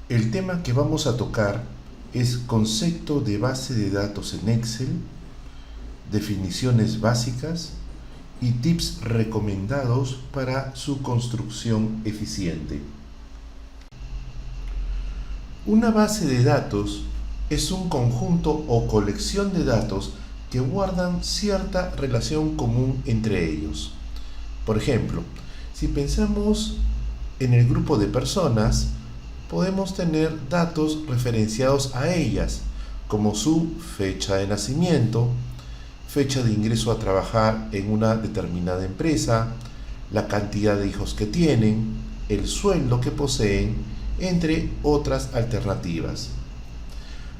El tema que vamos a tocar es concepto de base de datos en Excel, definiciones básicas y tips recomendados para su construcción eficiente. Una base de datos es un conjunto o colección de datos que guardan cierta relación común entre ellos. Por ejemplo, si pensamos en el grupo de personas, podemos tener datos referenciados a ellas, como su fecha de nacimiento, fecha de ingreso a trabajar en una determinada empresa, la cantidad de hijos que tienen, el sueldo que poseen, entre otras alternativas.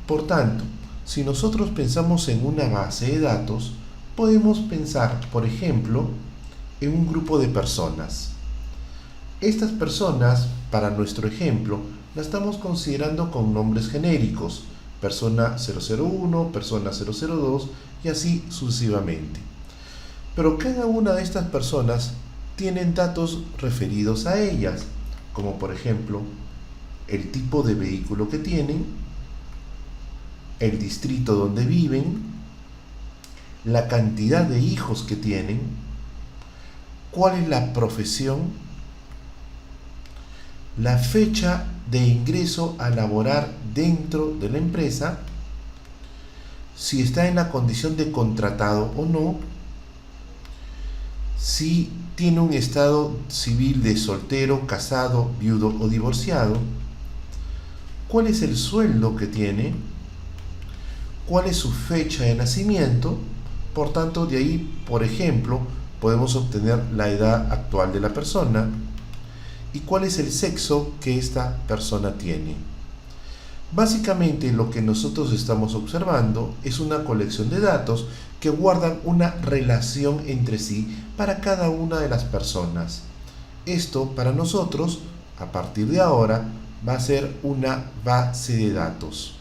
Por tanto, si nosotros pensamos en una base de datos, podemos pensar, por ejemplo, en un grupo de personas. Estas personas, para nuestro ejemplo, la estamos considerando con nombres genéricos, persona 001, persona 002 y así sucesivamente. Pero cada una de estas personas tienen datos referidos a ellas, como por ejemplo, el tipo de vehículo que tienen, el distrito donde viven, la cantidad de hijos que tienen, cuál es la profesión, la fecha de ingreso a laborar dentro de la empresa, si está en la condición de contratado o no, si tiene un estado civil de soltero, casado, viudo o divorciado, cuál es el sueldo que tiene, cuál es su fecha de nacimiento. Por tanto, de ahí, por ejemplo, podemos obtener la edad actual de la persona y cuál es el sexo que esta persona tiene. Básicamente, lo que nosotros estamos observando es una colección de datos que guardan una relación entre sí para cada una de las personas. Esto, para nosotros, a partir de ahora, va a ser una base de datos.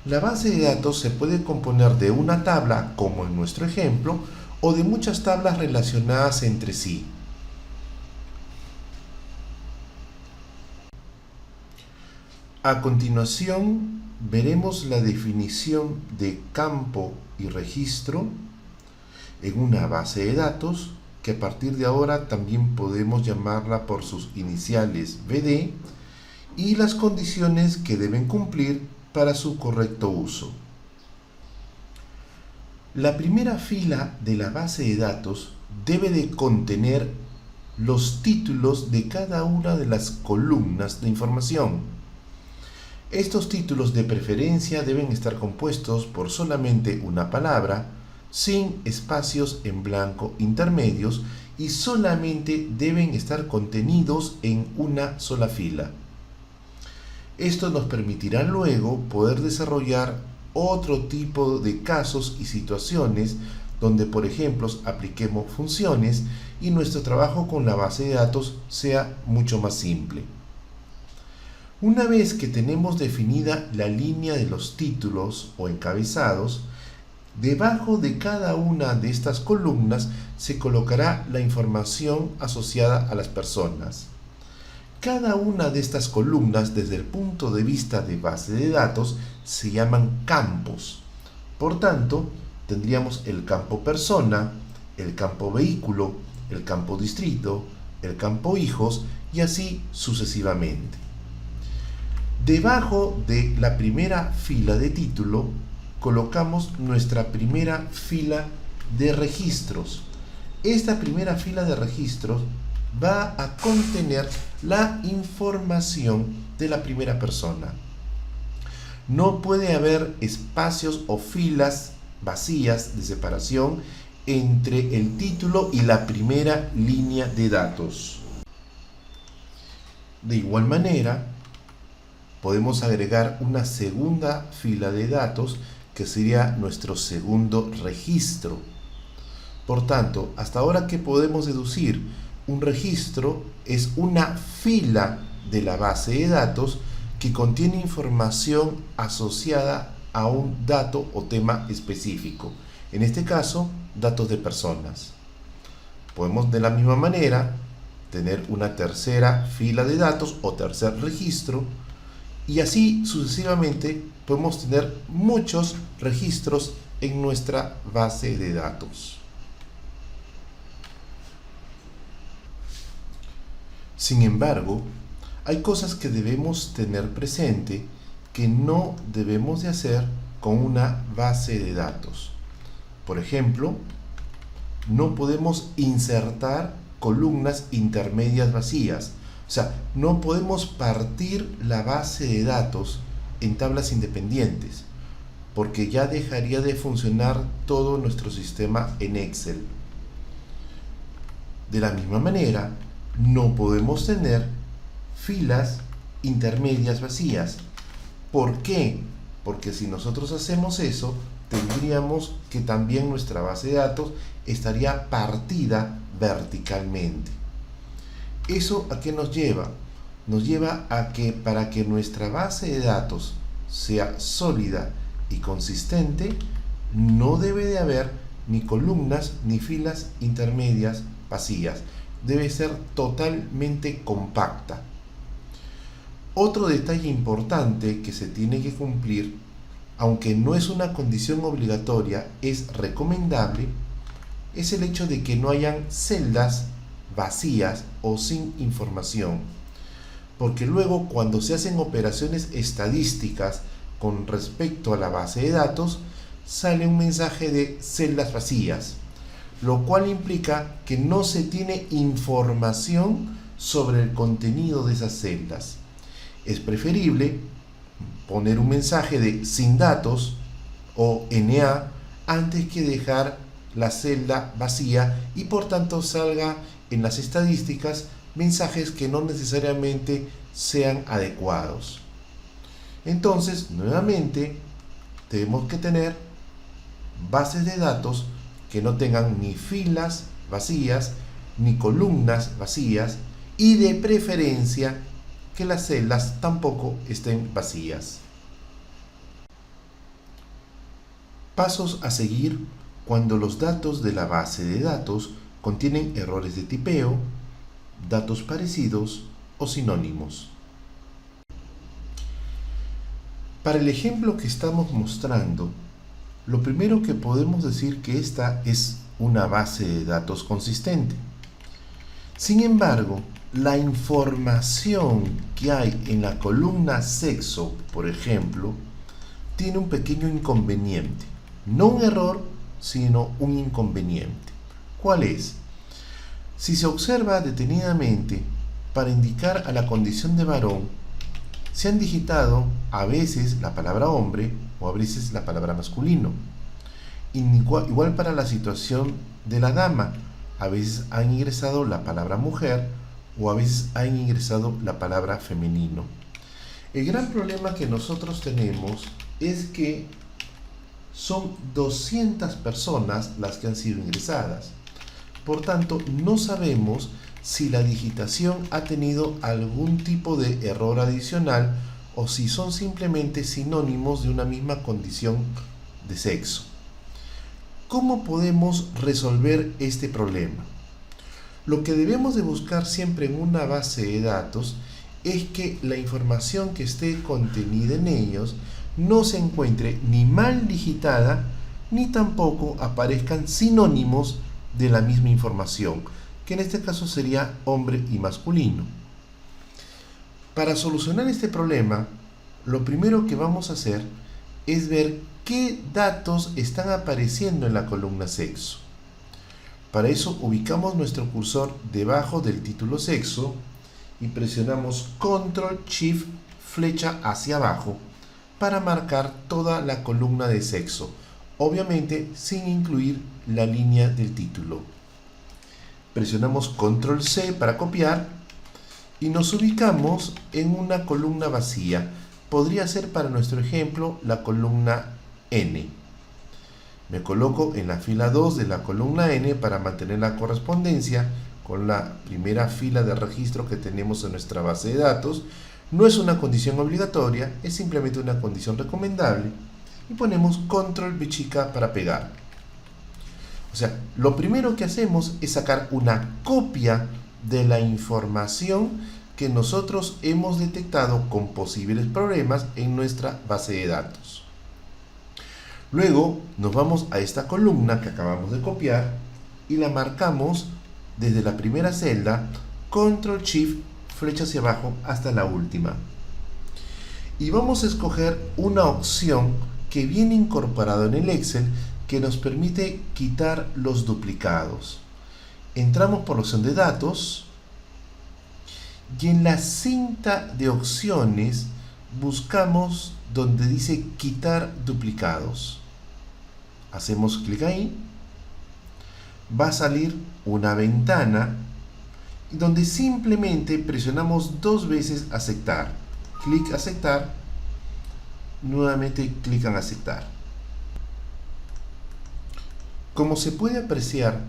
La base de datos se puede componer de una tabla, como en nuestro ejemplo, o de muchas tablas relacionadas entre sí. A continuación, veremos la definición de campo y registro en una base de datos, que a partir de ahora también podemos llamarla por sus iniciales BD, y las condiciones que deben cumplir para su correcto uso. La primera fila de la base de datos debe de contener los títulos de cada una de las columnas de información. Estos títulos de preferencia deben estar compuestos por solamente una palabra, sin espacios en blanco intermedios, y solamente deben estar contenidos en una sola fila. Esto nos permitirá luego poder desarrollar otro tipo de casos y situaciones donde, por ejemplo, apliquemos funciones y nuestro trabajo con la base de datos sea mucho más simple. Una vez que tenemos definida la línea de los títulos o encabezados, debajo de cada una de estas columnas se colocará la información asociada a las personas. Cada una de estas columnas, desde el punto de vista de base de datos, se llaman campos. Por tanto, tendríamos el campo persona, el campo vehículo, el campo distrito, el campo hijos y así sucesivamente. Debajo de la primera fila de título colocamos nuestra primera fila de registros. Esta primera fila de registros va a contener la información de la primera persona. No puede haber espacios o filas vacías de separación entre el título y la primera línea de datos. De igual manera, podemos agregar una segunda fila de datos que sería nuestro segundo registro. Por tanto, hasta ahora, ¿qué podemos deducir? Un registro es una fila de la base de datos que contiene información asociada a un dato o tema específico. En este caso, datos de personas. Podemos de la misma manera tener una tercera fila de datos o tercer registro Y así sucesivamente podemos tener muchos registros en nuestra base de datos. Sin embargo, hay cosas que debemos tener presente que no debemos de hacer con una base de datos. Por ejemplo, no podemos insertar columnas intermedias vacías. O sea, no podemos partir la base de datos en tablas independientes, porque ya dejaría de funcionar todo nuestro sistema en Excel. De la misma manera, no podemos tener filas intermedias vacías. ¿Por qué? Porque si nosotros hacemos eso, tendríamos que también nuestra base de datos estaría partida verticalmente. ¿Eso a qué nos lleva? Nos lleva a que para que nuestra base de datos sea sólida y consistente, no debe de haber ni columnas ni filas intermedias vacías. Debe ser totalmente compacta. Otro detalle importante que se tiene que cumplir, aunque no es una condición obligatoria, es recomendable, es el hecho de que no hayan celdas vacías o sin información. Porque luego, cuando se hacen operaciones estadísticas con respecto a la base de datos, sale un mensaje de celdas vacías, lo cual implica que no se tiene información sobre el contenido de esas celdas. Es preferible poner un mensaje de sin datos o NA antes que dejar la celda vacía y por tanto salga en las estadísticas mensajes que no necesariamente sean adecuados. Entonces, nuevamente, tenemos que tener bases de datos que no tengan ni filas vacías ni columnas vacías y de preferencia que las celdas tampoco estén vacías. Pasos a seguir cuando los datos de la base de datos contienen errores de tipeo, datos parecidos o sinónimos. Para el ejemplo que estamos mostrando, lo primero que podemos decir que esta es una base de datos consistente. Sin embargo, la información que hay en la columna sexo, por ejemplo, tiene un pequeño inconveniente. No un error, sino un inconveniente. ¿Cuál es? Si se observa detenidamente, para indicar a la condición de varón, se han digitado a veces la palabra hombre o a veces la palabra masculino. Igual para la situación de la dama, a veces han ingresado la palabra mujer o a veces han ingresado la palabra femenino. El gran problema que nosotros tenemos es que son 200 personas las que han sido ingresadas. Por tanto, no sabemos si la digitación ha tenido algún tipo de error adicional o si son simplemente sinónimos de una misma condición de sexo. ¿Cómo podemos resolver este problema? Lo que debemos de buscar siempre en una base de datos es que la información que esté contenida en ellos no se encuentre ni mal digitada ni tampoco aparezcan sinónimos de la misma información, que en este caso sería hombre y masculino. Para solucionar este problema, lo primero que vamos a hacer es ver qué datos están apareciendo en la columna sexo. Para eso ubicamos nuestro cursor debajo del título sexo y presionamos Control Shift flecha hacia abajo para marcar toda la columna de sexo, obviamente sin incluir la línea del título. Presionamos Control C para copiar y nos ubicamos en una columna vacía. Podría ser para nuestro ejemplo la columna N. Me coloco en la fila 2 de la columna N para mantener la correspondencia con la primera fila de registro que tenemos en nuestra base de datos. No es una condición obligatoria, es simplemente una condición recomendable. Y ponemos Control B chica para pegar. O sea, lo primero que hacemos es sacar una copia de la información que nosotros hemos detectado con posibles problemas en nuestra base de datos. Luego nos vamos a esta columna que acabamos de copiar y la marcamos desde la primera celda, Control Shift, flecha hacia abajo hasta la última. Y vamos a escoger una opción que viene incorporado en el Excel que nos permite quitar los duplicados. Entramos por la opción de datos y en la cinta de opciones buscamos donde dice quitar duplicados. Hacemos clic ahí. Va a salir una ventana donde simplemente presionamos 2 veces aceptar. Clic aceptar. Nuevamente clic en aceptar. Como se puede apreciar,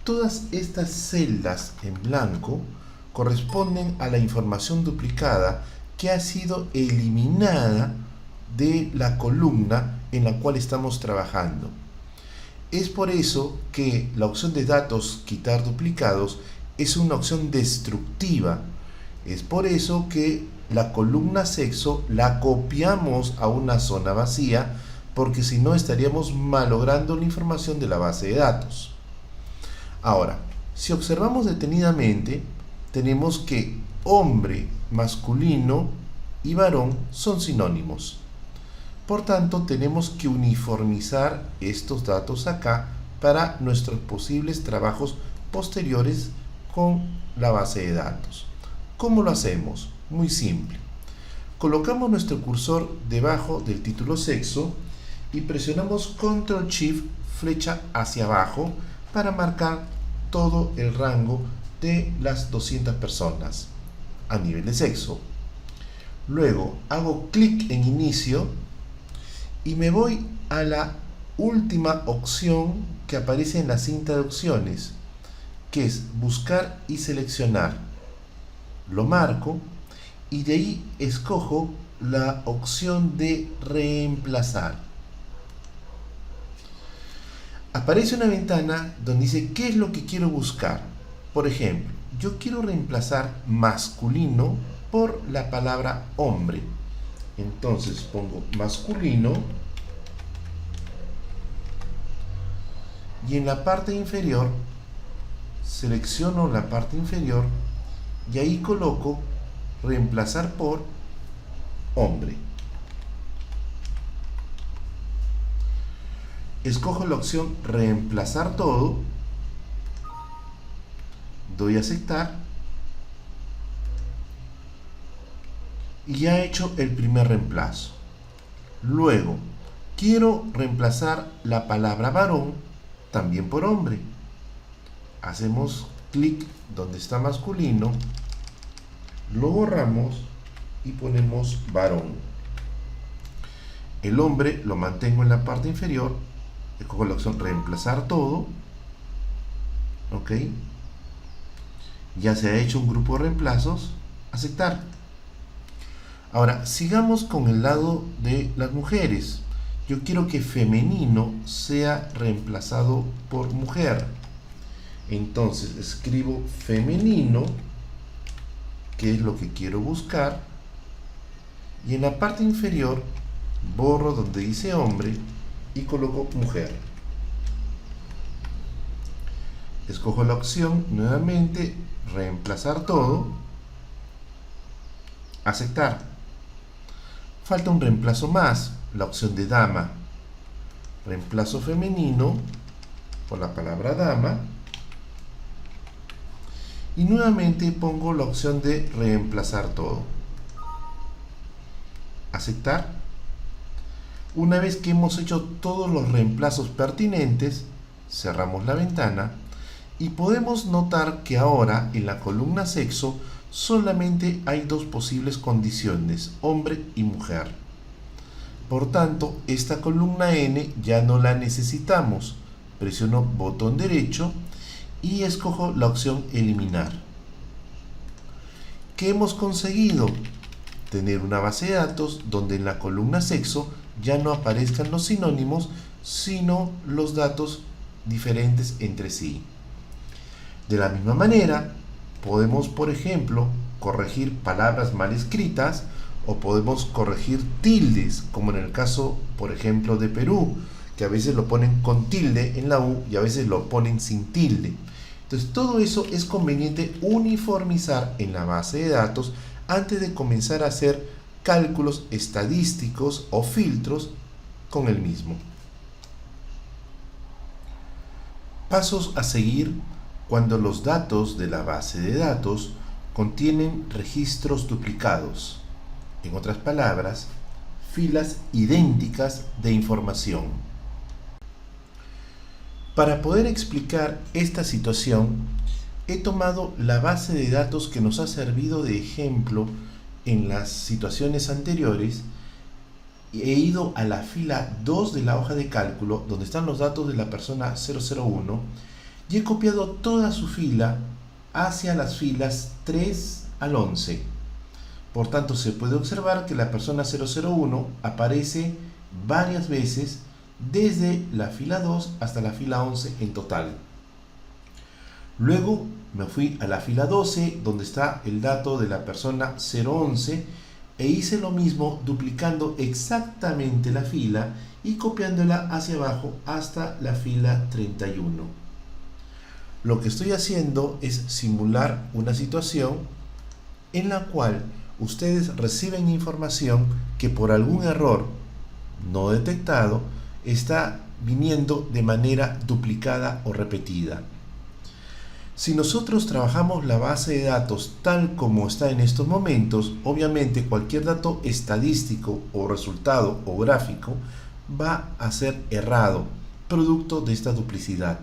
todas estas celdas en blanco corresponden a la información duplicada que ha sido eliminada de la columna en la cual estamos trabajando. Es por eso que la opción de datos, quitar duplicados, es una opción destructiva. Es por eso que la columna sexo la copiamos a una zona vacía, porque si no estaríamos malogrando la información de la base de datos. Ahora, si observamos detenidamente, tenemos que hombre, masculino y varón son sinónimos. Por tanto, tenemos que uniformizar estos datos acá para nuestros posibles trabajos posteriores con la base de datos. ¿Cómo lo hacemos? Muy simple. Colocamos nuestro cursor debajo del título sexo y presionamos Control Shift flecha hacia abajo para marcar todo el rango de las 200 personas a nivel de sexo. Luego hago clic en inicio y me voy a la última opción que aparece en la cinta de opciones, que es buscar y seleccionar. Lo marco y de ahí escojo la opción de reemplazar. Aparece una ventana donde dice qué es lo que quiero buscar. Por ejemplo, yo quiero reemplazar masculino por la palabra hombre. Entonces pongo masculino y en la parte inferior selecciono la parte inferior y ahí coloco reemplazar por hombre. Escojo la opción reemplazar todo, doy a aceptar y ya he hecho el primer reemplazo. Luego quiero reemplazar la palabra varón también por hombre. Hacemos clic donde está masculino, lo borramos y ponemos varón. El hombre lo mantengo en la parte inferior, escojo la opción reemplazar todo, ok, ya se ha hecho un grupo de reemplazos, aceptar. Ahora sigamos con el lado de las mujeres. Yo quiero que femenino sea reemplazado por mujer. Entonces escribo femenino, que es lo que quiero buscar, y en la parte inferior borro donde dice hombre y coloco mujer. Escojo la opción nuevamente reemplazar todo, aceptar. Falta un reemplazo más, la opción de dama. Reemplazo femenino por la palabra dama y nuevamente pongo la opción de reemplazar todo, aceptar. Una vez que hemos hecho todos los reemplazos pertinentes, cerramos la ventana y podemos notar que ahora en la columna sexo solamente hay 2 posibles condiciones, hombre y mujer. Por tanto, esta columna N ya no la necesitamos. Presiono botón derecho y escojo la opción eliminar. ¿Qué hemos conseguido? Tener una base de datos donde en la columna sexo ya no aparezcan los sinónimos, sino los datos diferentes entre sí. De la misma manera, podemos, por ejemplo, corregir palabras mal escritas o podemos corregir tildes, como en el caso, por ejemplo, de Perú, que a veces lo ponen con tilde en la U y a veces lo ponen sin tilde. Entonces, todo eso es conveniente uniformizar en la base de datos antes de comenzar a hacer cálculos estadísticos o filtros con el mismo. Pasos a seguir cuando los datos de la base de datos contienen registros duplicados. En otras palabras, filas idénticas de información. Para poder explicar esta situación, he tomado la base de datos que nos ha servido de ejemplo en las situaciones anteriores y he ido a la fila 2 de la hoja de cálculo, donde están los datos de la persona 001, y he copiado toda su fila hacia las filas 3 al 11. Por tanto, se puede observar que la persona 001 aparece varias veces desde la fila 2 hasta la fila 11 en total. Luego me fui a la fila 12, donde está el dato de la persona 011, e hice lo mismo duplicando exactamente la fila y copiándola hacia abajo hasta la fila 31. Lo que estoy haciendo es simular una situación en la cual ustedes reciben información que por algún error no detectado está viniendo de manera duplicada o repetida. Si nosotros trabajamos la base de datos tal como está en estos momentos, obviamente cualquier dato estadístico o resultado o gráfico va a ser errado, producto de esta duplicidad.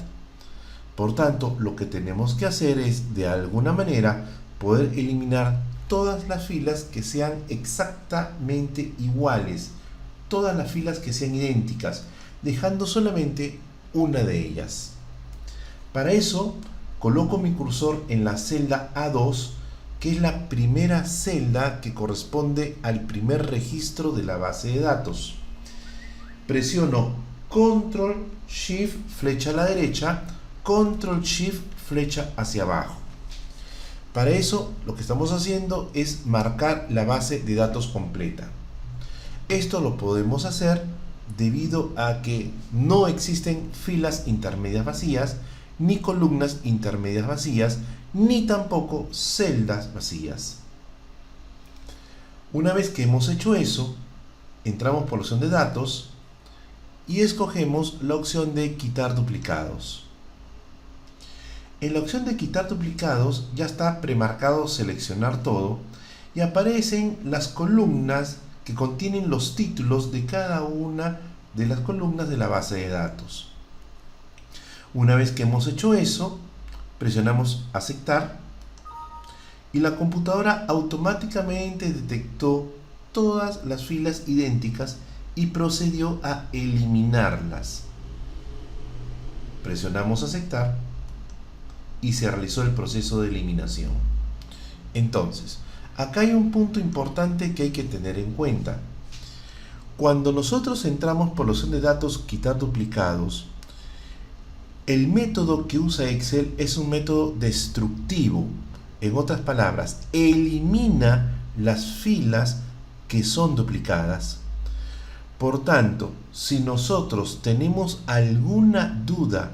Por tanto, lo que tenemos que hacer es, de alguna manera, poder eliminar todas las filas que sean exactamente iguales, todas las filas que sean idénticas, dejando solamente una de ellas. Para eso, coloco mi cursor en la celda A2, que es la primera celda que corresponde al primer registro de la base de datos. Presiono Control Shift flecha a la derecha, Control Shift flecha hacia abajo. Para eso, lo que estamos haciendo es marcar la base de datos completa. Esto lo podemos hacer debido a que no existen filas intermedias vacías, ni columnas intermedias vacías, ni tampoco celdas vacías. Una vez que hemos hecho eso, entramos por la opción de datos y escogemos la opción de quitar duplicados. En la opción de quitar duplicados ya está premarcado seleccionar todo y aparecen las columnas que contienen los títulos de cada una de las columnas de la base de datos. Una vez que hemos hecho eso, presionamos aceptar y la computadora automáticamente detectó todas las filas idénticas y procedió a eliminarlas. Presionamos aceptar y se realizó el proceso de eliminación. Entonces, acá hay un punto importante que hay que tener en cuenta. Cuando nosotros entramos por la opción de datos quitar duplicados, el método que usa Excel es un método destructivo. En otras palabras, elimina las filas que son duplicadas. Por tanto, si nosotros tenemos alguna duda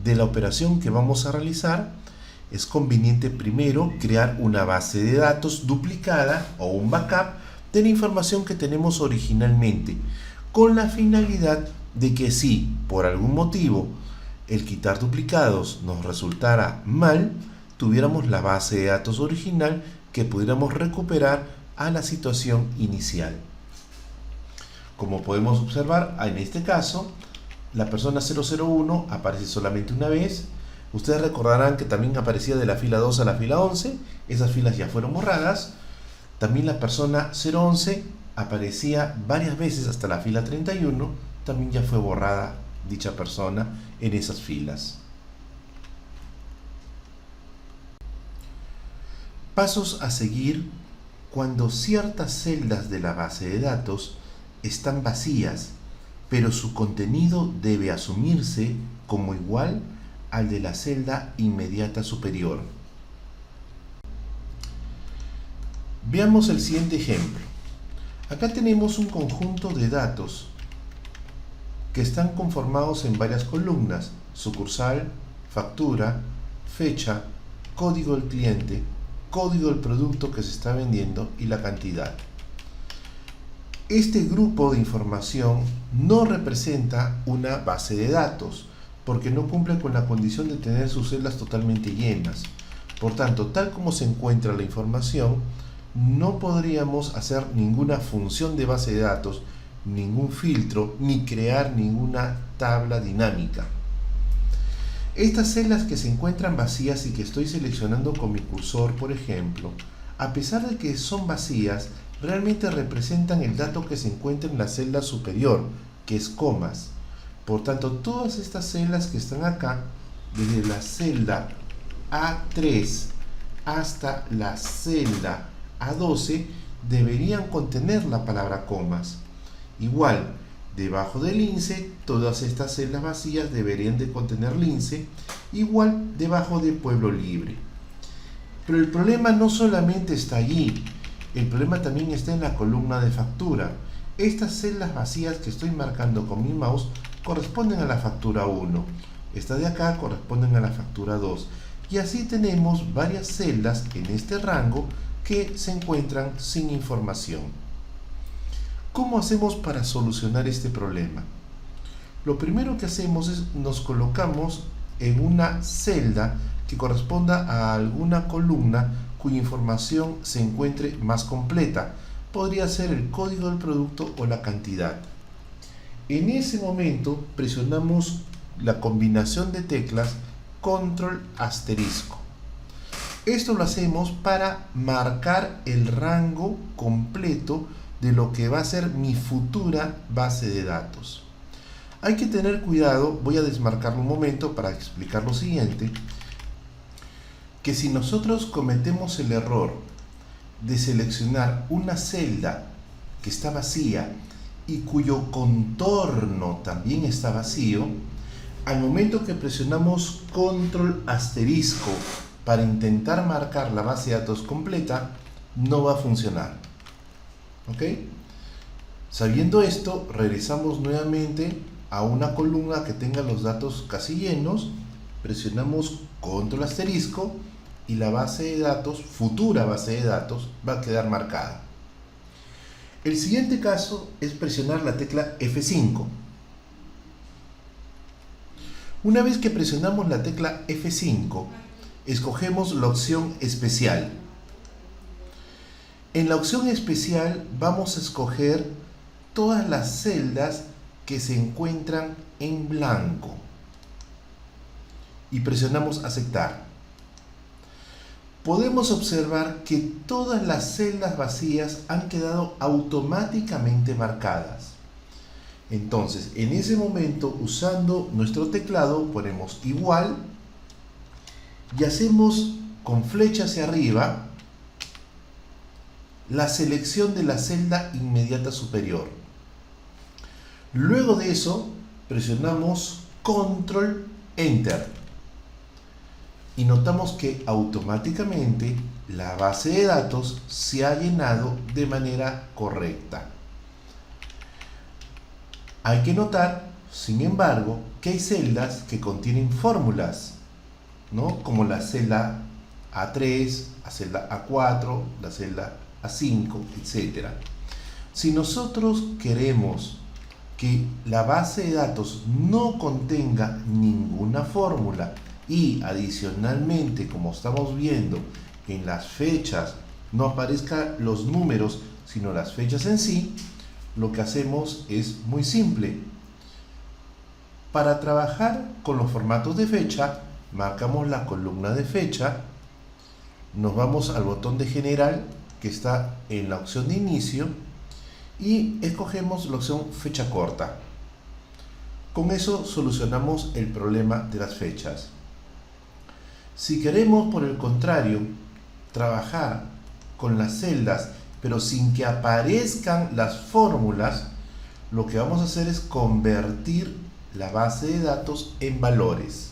de la operación que vamos a realizar, es conveniente primero crear una base de datos duplicada o un backup de la información que tenemos originalmente, con la finalidad de que si por algún motivo el quitar duplicados nos resultara mal, tuviéramos la base de datos original que pudiéramos recuperar a la situación inicial. Como podemos observar, en este caso, la persona 001 aparece solamente una vez. Ustedes recordarán que también aparecía de la fila 2 a la fila 11. Esas filas ya fueron borradas. También la persona 011 aparecía varias veces hasta la fila 31. También ya fue borrada dicha persona en esas filas. Pasos a seguir cuando ciertas celdas de la base de datos están vacías, pero su contenido debe asumirse como igual al de la celda inmediata superior. Veamos el siguiente ejemplo. Acá tenemos un conjunto de datos que están conformados en varias columnas: sucursal, factura, fecha, código del cliente, código del producto que se está vendiendo y la cantidad. Este grupo de información no representa una base de datos porque no cumple con la condición de tener sus celdas totalmente llenas. Por tanto, tal como se encuentra la información, no podríamos hacer ninguna función de base de datos, ningún filtro, ni crear ninguna tabla dinámica. Estas celdas que se encuentran vacías y que estoy seleccionando con mi cursor, por ejemplo, a pesar de que son vacías, realmente representan el dato que se encuentra en la celda superior, que es comas. Por tanto, todas estas celdas que están acá, desde la celda A3 hasta la celda A12, deberían contener la palabra comas. Igual, debajo del lince, todas estas celdas vacías deberían de contener lince, igual debajo de Pueblo Libre. Pero el problema no solamente está allí, el problema también está en la columna de factura. Estas celdas vacías que estoy marcando con mi mouse corresponden a la factura 1, estas de acá corresponden a la factura 2, y así tenemos varias celdas en este rango que se encuentran sin información. ¿Cómo hacemos para solucionar este problema? Lo primero que hacemos es nos colocamos en una celda que corresponda a alguna columna cuya información se encuentre más completa. Podría ser el código del producto o la cantidad. En ese momento presionamos la combinación de teclas control asterisco. Esto lo hacemos para marcar el rango completo de lo que va a ser mi futura base de datos. Hay que tener cuidado, voy a desmarcarlo un momento para explicar lo siguiente, que si nosotros cometemos el error de seleccionar una celda que está vacía y cuyo contorno también está vacío, al momento que presionamos control asterisco para intentar marcar la base de datos completa, no va a funcionar. ¿Ok? Sabiendo esto, regresamos nuevamente a una columna que tenga los datos casi llenos, presionamos control asterisco y la base de datos, futura base de datos, va a quedar marcada. El siguiente caso es presionar la tecla F5. Una vez que presionamos la tecla F5, escogemos la opción especial. En la opción especial vamos a escoger todas las celdas que se encuentran en blanco y presionamos aceptar. Podemos observar que todas las celdas vacías han quedado automáticamente marcadas. Entonces, en ese momento, usando nuestro teclado, ponemos igual y hacemos con flecha hacia arriba la selección de la celda inmediata superior. Luego de eso, presionamos Control Enter y notamos que automáticamente la base de datos se ha llenado de manera correcta. Hay que notar, sin embargo, que hay celdas que contienen fórmulas, ¿no? Como la celda A3, la celda A4, la celda A5, etc. Si nosotros queremos que la base de datos no contenga ninguna fórmula y adicionalmente, como estamos viendo, en las fechas no aparezcan los números sino las fechas en sí, lo que hacemos es muy simple. Para trabajar con los formatos de fecha, marcamos la columna de fecha, nos vamos al botón de general que está en la opción de inicio y escogemos la opción fecha corta. Con eso solucionamos el problema de las fechas. Si queremos, por el contrario, trabajar con las celdas pero sin que aparezcan las fórmulas, lo que vamos a hacer es convertir la base de datos en valores.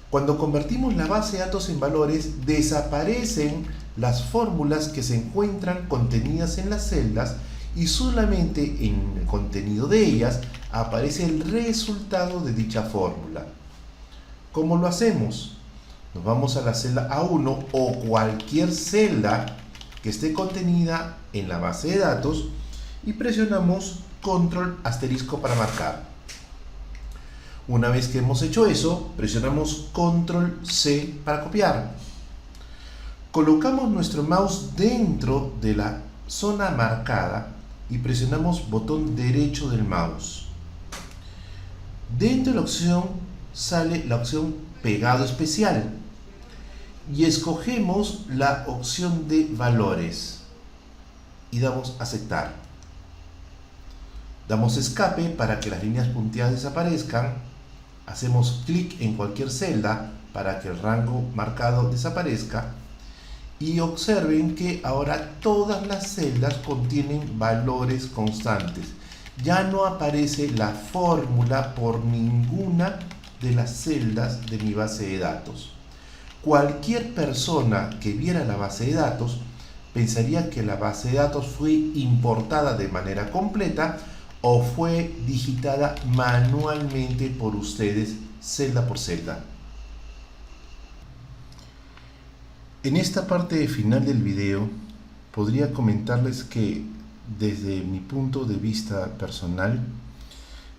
Cuando convertimos la base de datos en valores, desaparecen las fórmulas que se encuentran contenidas en las celdas y solamente en el contenido de ellas aparece el resultado de dicha fórmula. ¿Cómo lo hacemos? Nos vamos a la celda A1 o cualquier celda que esté contenida en la base de datos y presionamos control asterisco para marcar. Una vez que hemos hecho eso, presionamos control C para copiar. Colocamos nuestro mouse dentro de la zona marcada y presionamos botón derecho del mouse. Dentro de la opción sale la opción pegado especial y escogemos la opción de valores y damos aceptar. Damos escape para que las líneas punteadas desaparezcan. Hacemos clic en cualquier celda para que el rango marcado desaparezca. Y observen que ahora todas las celdas contienen valores constantes. Ya no aparece la fórmula por ninguna de las celdas de mi base de datos. Cualquier persona que viera la base de datos pensaría que la base de datos fue importada de manera completa o fue digitada manualmente por ustedes celda por celda. En esta parte final del video podría comentarles que desde mi punto de vista personal,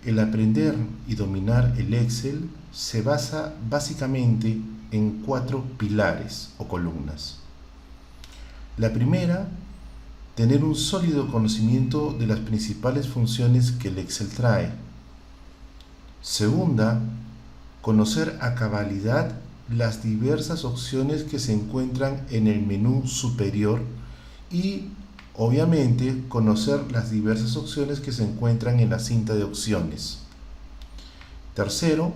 el aprender y dominar el Excel se basa básicamente en 4 pilares o columnas. La primera, tener un sólido conocimiento de las principales funciones que el Excel trae. Segunda, conocer a cabalidad las diversas opciones que se encuentran en el menú superior y, obviamente, conocer las diversas opciones que se encuentran en la cinta de opciones. Tercero,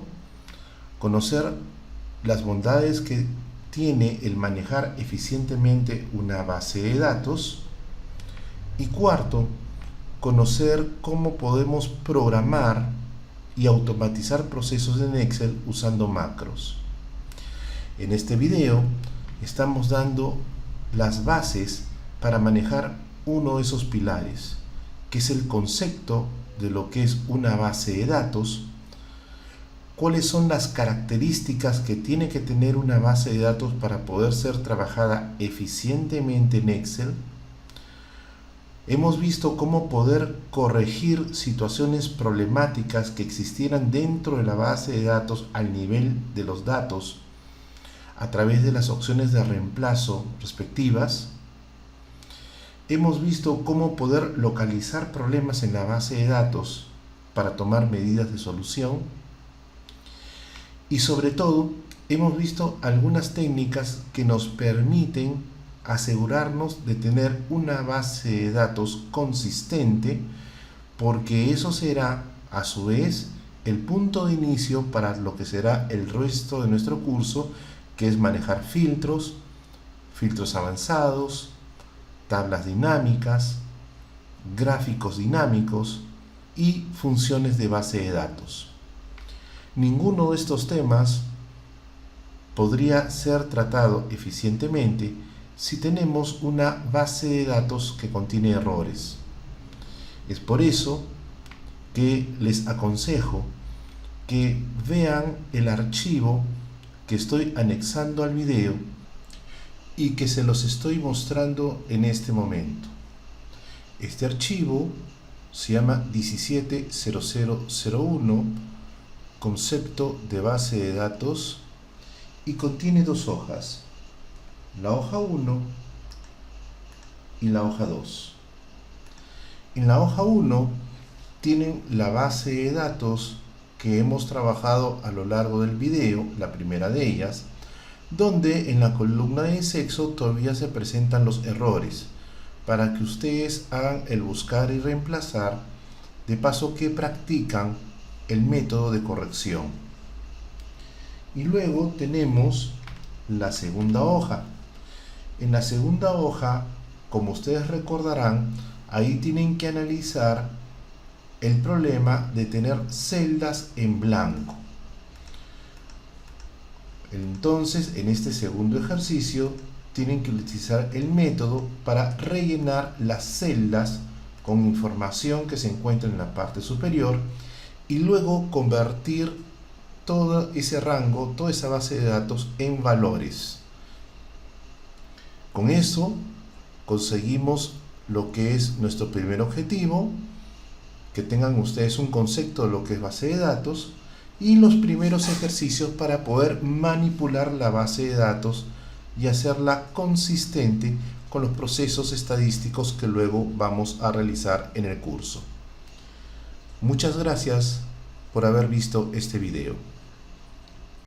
conocer las bondades que tiene el manejar eficientemente una base de datos. Y cuarto, conocer cómo podemos programar y automatizar procesos en Excel usando macros. En este video estamos dando las bases para manejar uno de esos pilares, que es el concepto de lo que es una base de datos, cuáles son las características que tiene que tener una base de datos para poder ser trabajada eficientemente en Excel. Hemos visto cómo poder corregir situaciones problemáticas que existieran dentro de la base de datos al nivel de los datos a través de las opciones de reemplazo respectivas. Hemos visto cómo poder localizar problemas en la base de datos para tomar medidas de solución. Y sobre todo, hemos visto algunas técnicas que nos permiten asegurarnos de tener una base de datos consistente, porque eso será, a su vez, el punto de inicio para lo que será el resto de nuestro curso, que es manejar filtros, filtros avanzados, tablas dinámicas, gráficos dinámicos y funciones de base de datos. Ninguno de estos temas podría ser tratado eficientemente si tenemos una base de datos que contiene errores. Es por eso que les aconsejo que vean el archivo que estoy anexando al video y que se los estoy mostrando en este momento. Este archivo se llama 170001, concepto de base de datos, y contiene 2 hojas, la hoja 1 y la hoja 2. En la hoja 1 tienen la base de datos que hemos trabajado a lo largo del video, la primera de ellas, donde en la columna de sexo todavía se presentan los errores, para que ustedes hagan el buscar y reemplazar, de paso que practican el método de corrección. Y luego tenemos la segunda hoja. En la segunda hoja, como ustedes recordarán, ahí tienen que analizar el problema de tener celdas en blanco. Entonces, en este segundo ejercicio, tienen que utilizar el método para rellenar las celdas con información que se encuentra en la parte superior y luego convertir todo ese rango, toda esa base de datos en valores. Con eso conseguimos lo que es nuestro primer objetivo, que tengan ustedes un concepto de lo que es base de datos y los primeros ejercicios para poder manipular la base de datos y hacerla consistente con los procesos estadísticos que luego vamos a realizar en el curso. Muchas gracias por haber visto este video.